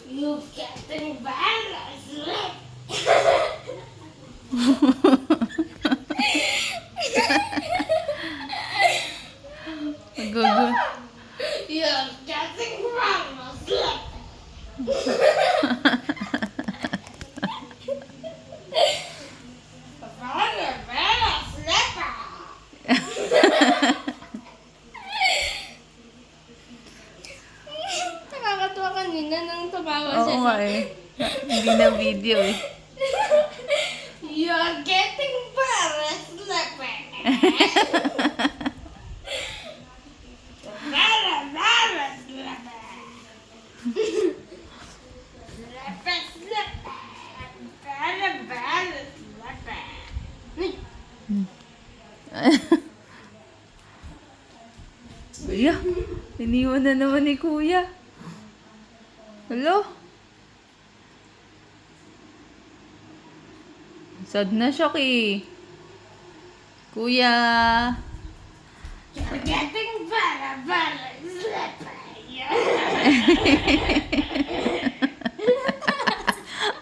You're getting better. Gugu. You're getting better. Nakakatuwa kanina nang tumawa siya. Oo nga eh. Hindi na video eh. You're getting better, Slipper. Better, better, Slipper. Slipper, Slipper. Better, better, Slipper. Kuya, iniwan na naman ni Kuya. Hello? Sad na siya Kuya. You're getting better, better, Slipper.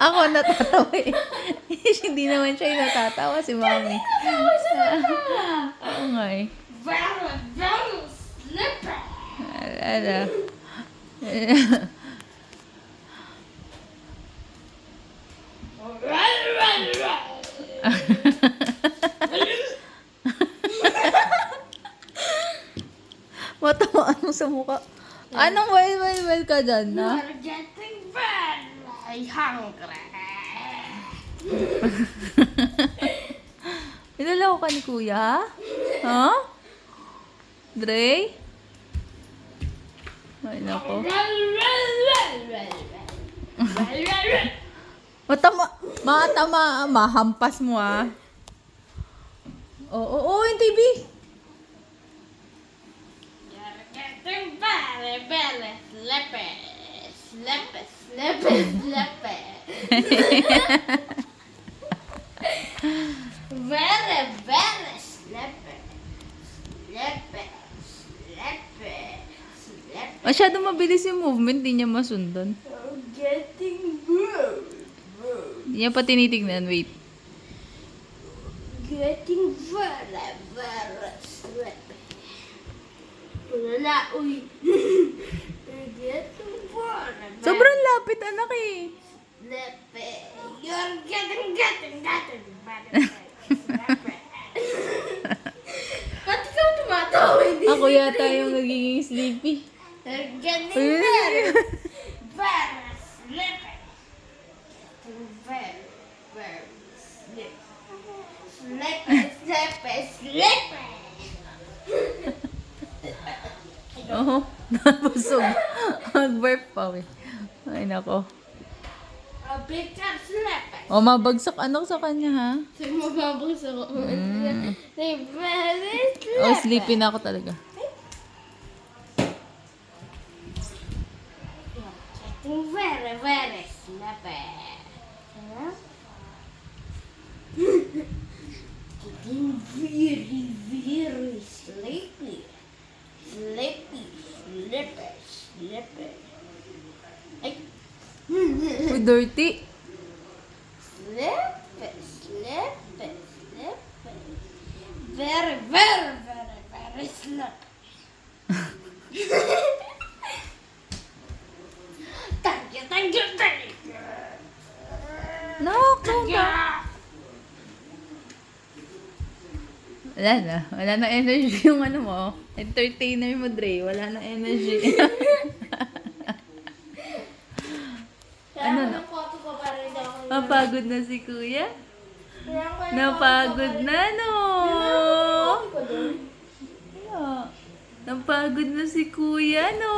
Ako natatawa eh. Hindi naman siya yung natatawa, si Mami. Oo nga eh. Better, better, Slipper. Ala. Run, run, run. Matamaan mo sa mukha. Anong well ka dyan, na? You're getting better. I'm hungry. Nilalaw ka ni Kuya? Ha? Dre? Ay, nako. Run, run, run, run, run. Run, run, run. Mahampas mo ah. Oo, yung TV. You're getting better, better, Slipper. Slipper, Slipper, Slipper. Better, better, Slipper. Slipper, Slipper, Slipper. Masyado mabilis yung movement, di niya masundan. You're getting better. Di niya pa tinitignan, wait. Getting better, better, Slipper. Wala, uy. You're getting better, better. Sobrang lapit, anak eh. Slipper. You're getting better, better, Slipper. Ba't ikaw tumatawa? Ako yata yung nagiging sleepy. You're getting Ayun. better, better, Slipper. Getting better, better, Slipper. Slipper, Slipper, Slipper. Oo, nabusog. Mag-burp pa eh. Ay, nako. A bigger Slipper. O, mabagsak anak sa kanya, ha? Sige, mababagsak ako. Slipper, O, sleepy na ako talaga. Getting very, very Slipper. Huh? Getting very, very sleepy. Sleepy, Slipper, Slipper. Ay. Uy, dirty. Slipper, Slipper, Slipper. Very, very, very, very Slipper. Thank you, thank you, thank you. Nako, Yeah. Wala na energy yung ano mo. Entertainer mo, Dre. Wala na energy. Ano na? Napagod na si Kuya? Napagod na, no? Napagod na si Kuya, no?